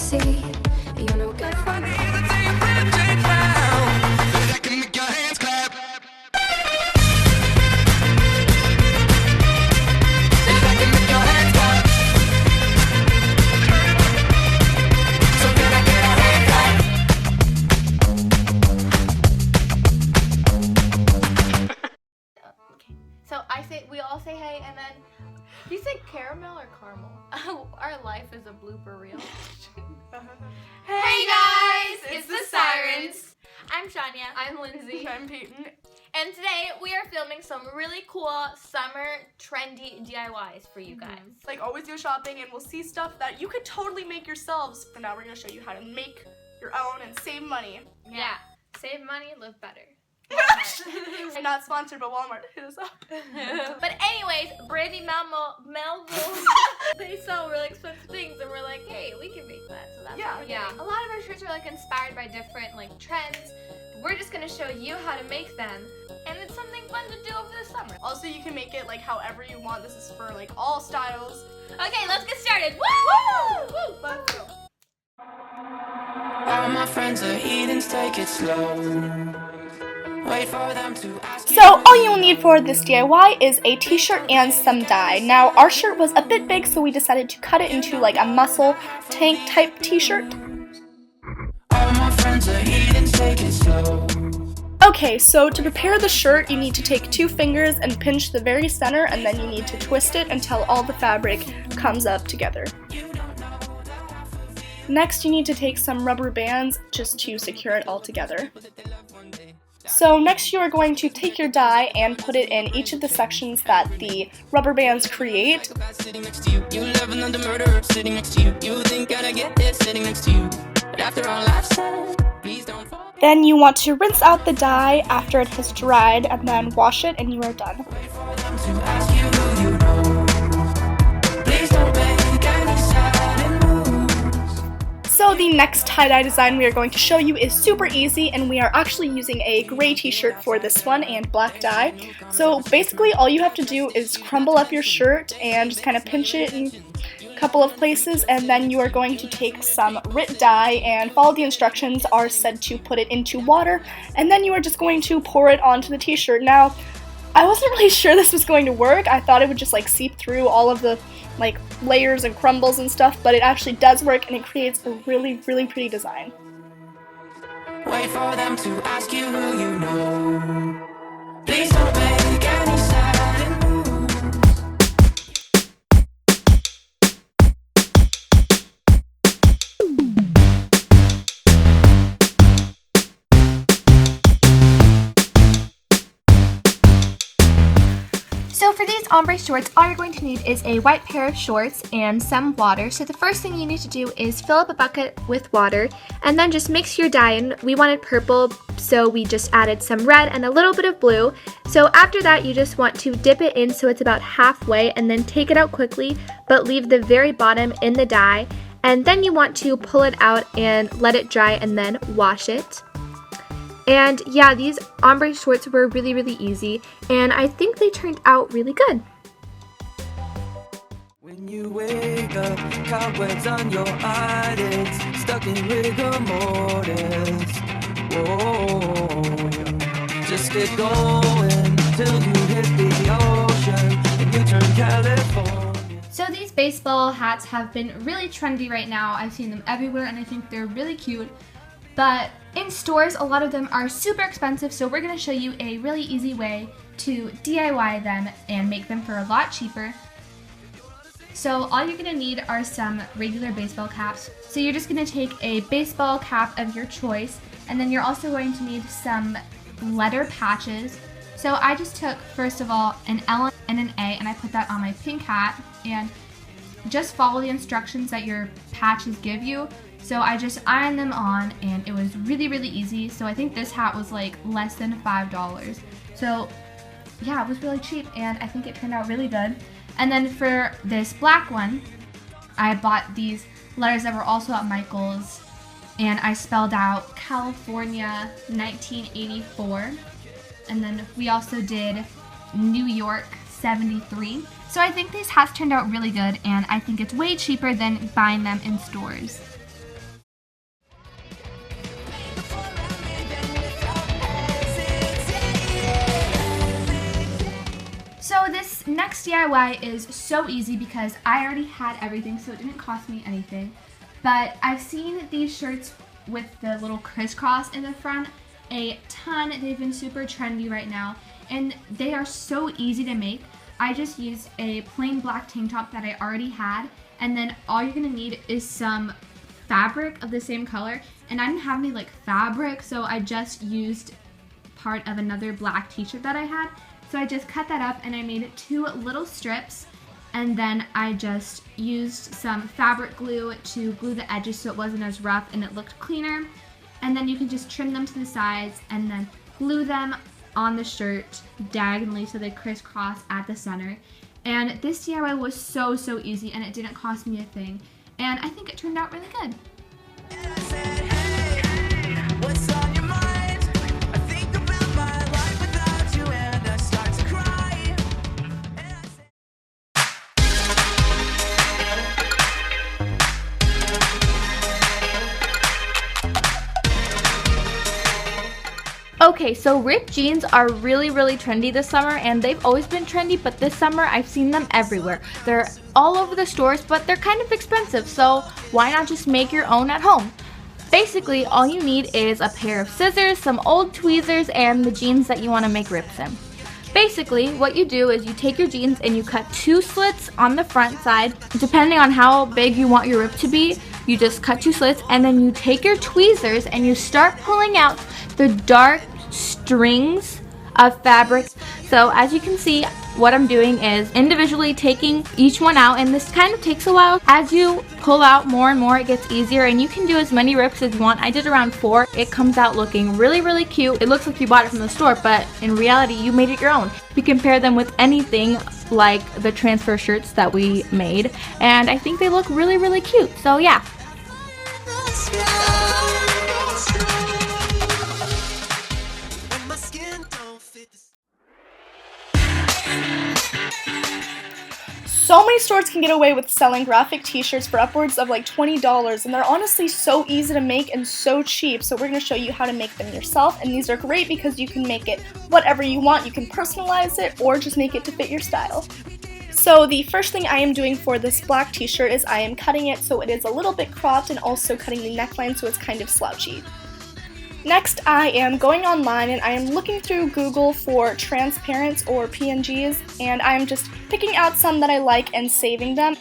see. You're no good for me. So we all say hey, and then you say caramel or caramel? Our life is a blooper reel. Hey guys, it's the Sirens. I'm Shania. I'm Lindsay. I'm Peyton. And today we are filming some really cool summer trendy DIYs for you guys. Like always go shopping and we'll see stuff that you could totally make yourselves. For now we're going to show you how to make your own and save money. Yeah, save money, live better. I'm not sponsored, but Walmart, hit us up. But anyways, Brandy Melville, they sell really expensive things, and we're like, hey, we can make that. So that's what we're Yeah. doing. A lot of our shirts are like inspired by different like trends. We're just gonna show you how to make them. And it's something fun to do over the summer. Also, you can make it like however you want. This is for like all styles. Okay, let's get started. Woo! Woo! Let's go. All my friends are heathens, take it slow. Wait for them to ask you. So all you'll need for this DIY is a t-shirt and some dye. Now our shirt was a bit big, so we decided to cut it into like a muscle tank type t-shirt. All my friends are heathens, take it slow. Okay, so to prepare the shirt, you need to take 2 fingers and pinch the very center, and then you need to twist it until all the fabric comes up together. Next, you need to take some rubber bands just to secure it all together. So next you are going to take your dye and put it in each of the sections that the rubber bands create. Sitting next to you, you live another murderer. Sitting next to you, you think I get this. Sitting next to you, but after all I've said, please don't fall. Then you want to rinse out the dye after it has dried and then wash it and you are done. Wait for them to ask you who you know. Please don't make any sudden moves. So the next tie-dye design we are going to show you is super easy, and we are actually using a gray t-shirt for this one and black dye. So basically all you have to do is crumble up your shirt and just kind of pinch it in a couple of places, and then you are going to take some RIT dye and follow the instructions are said to put it into water, and then you are just going to pour it onto the t-shirt. Now, I wasn't really sure this was going to work. I thought it would just like seep through all of the like layers and crumbles and stuff, but it actually does work and it creates a really, really pretty design. Wait for them to ask you who you know. Please don't make any sudden moves. So for these ombre shorts, all you're going to need is a white pair of shorts and some water. So the first thing you need to do is fill up a bucket with water and then just mix your dye in. We wanted purple, so we just added some red and a little bit of blue. So after that, you just want to dip it in so it's about halfway and then take it out quickly, but leave the very bottom in the dye. And then you want to pull it out and let it dry and then wash it. And yeah, these ombre shorts were really, really easy, and I think they turned out really good. When you wake up, cobwebs on your eyelids, stuck in rigor mortis. Whoa, just get going till you hit the ocean and you turn California. So these baseball hats have been really trendy right now. I've seen them everywhere and I think they're really cute. But in stores, a lot of them are super expensive, so we're going to show you a really easy way to DIY them and make them for a lot cheaper. So all you're going to need are some regular baseball caps. So you're just going to take a baseball cap of your choice, and then you're also going to need some letter patches. So I just took, first of all, an L and an A, and I put that on my pink hat, and just follow the instructions that your patches give you. So I just ironed them on and it was really, really easy. So I think this hat was like less than $5. So yeah, it was really cheap and I think it turned out really good. And then for this black one, I bought these letters that were also at Michael's, and I spelled out California 1984. And then we also did New York 73. So I think these hats turned out really good, and I think it's way cheaper than buying them in stores. next DIY is so easy because I already had everything, so it didn't cost me anything. But I've seen these shirts with the little crisscross in the front a ton. They've been super trendy right now, and they are so easy to make. I just used a plain black tank top that I already had, and then all you're gonna need is some fabric of the same color, and I didn't have any like fabric, so I just used part of another black t-shirt that I had. So I just cut that up and I made 2 little strips, and then I just used some fabric glue to glue the edges so it wasn't as rough and it looked cleaner. And then you can just trim them to the sides and then glue them on the shirt diagonally so they crisscross at the center. And this DIY was so easy, and it didn't cost me a thing, and I think it turned out really good. Okay, so ripped jeans are really trendy this summer, and they've always been trendy, but this summer I've seen them everywhere. They're all over the stores, but they're kind of expensive, so why not just make your own at home? Basically, all you need is a pair of scissors, some old tweezers, and the jeans that you want to make rips in. Basically, what you do is you take your jeans and you cut 2 slits on the front side. Depending on how big you want your rip to be, you just cut 2 slits, and then you take your tweezers and you start pulling out the dark strings of fabric. So as you can see, what I'm doing is individually taking each one out, and this kind of takes a while. As you pull out more and more, it gets easier, and you can do as many rips as you want. I did around 4. It comes out looking really cute. It looks like you bought it from the store, but in reality you made it your own. You compare them with anything like the transfer shirts that we made, and I think they look really cute. So yeah. So many stores can get away with selling graphic t-shirts for upwards of like $20, and they're honestly so easy to make and so cheap. So we're going to show you how to make them yourself, and these are great because you can make it whatever you want. You can personalize it or just make it to fit your style. So the first thing I am doing for this black t-shirt is I am cutting it so it is a little bit cropped, and also cutting the neckline so it's kind of slouchy. Next, I am going online and I am looking through Google for transparents or PNGs, and I am just picking out some that I like and saving them.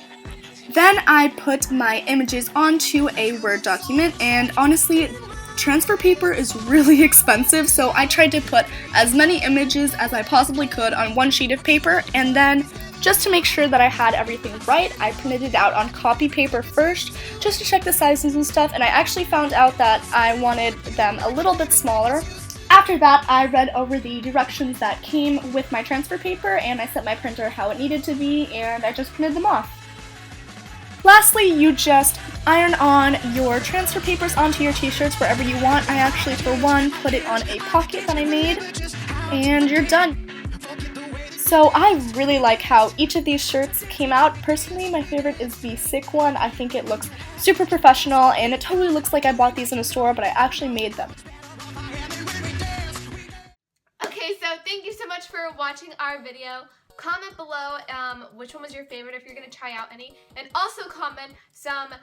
Then I put my images onto a Word document, and honestly, transfer paper is really expensive, so I tried to put as many images as I possibly could on one sheet of paper, and then just to make sure that I had everything right, I printed it out on copy paper first, just to check the sizes and stuff, and I actually found out that I wanted them a little bit smaller. After that, I read over the directions that came with my transfer paper, and I set my printer how it needed to be, and I just printed them off. Lastly, you just iron on your transfer papers onto your t-shirts wherever you want. I actually, for one, put it on a pocket that I made, and you're done. So I really like how each of these shirts came out. Personally, my favorite is the sick one. I think it looks super professional, and it totally looks like I bought these in a store, but I actually made them. Okay, so thank you so much for watching our video. Comment below which one was your favorite, if you're going to try out any, and also comment some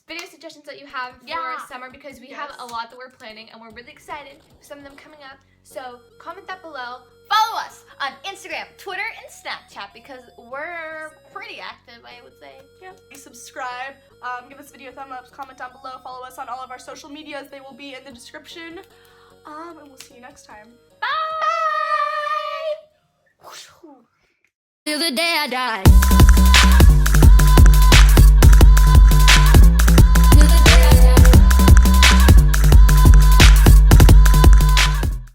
video suggestions that you have for summer, because we have a lot that we're planning and we're really excited for some of them coming up. So comment that below. Follow us on Instagram, Twitter, and Snapchat because we're pretty active, I would say. Yeah. Subscribe, give this video a thumb up, comment down below, follow us on all of our social medias. They will be in the description. And we'll see you next time. Bye! Till the day I die.